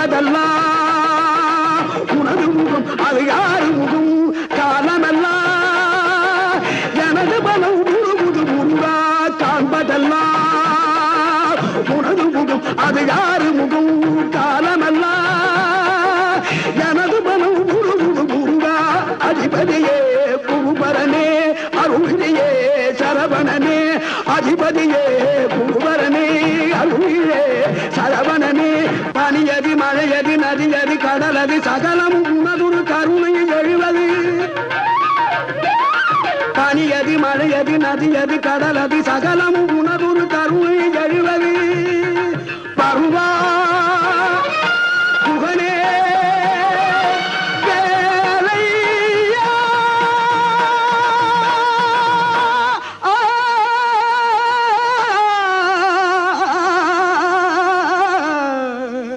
காண்பதெல்லாம் உனது முகம் அது யாரு முகம் காலமெல்லாம் எனது பலம் முழுமுது முருகா காண்பதெல்லாம் உனது முகம் அது யாரு முகம் காலமெல்லாம் எனது பலம் முழுமுது முருகா அதிபதியே புகுபரனே அருளியே சரவணனே அதிபதியே புகுபரனே அருளியே சரவணனே பனியதி மழையதி நதியதி கடலதி சகலம் உனதுரு கருணையில் எழுவது பனியதி மழையதி நதியதி கடலதி சகலம் உனதுரு கருணையில்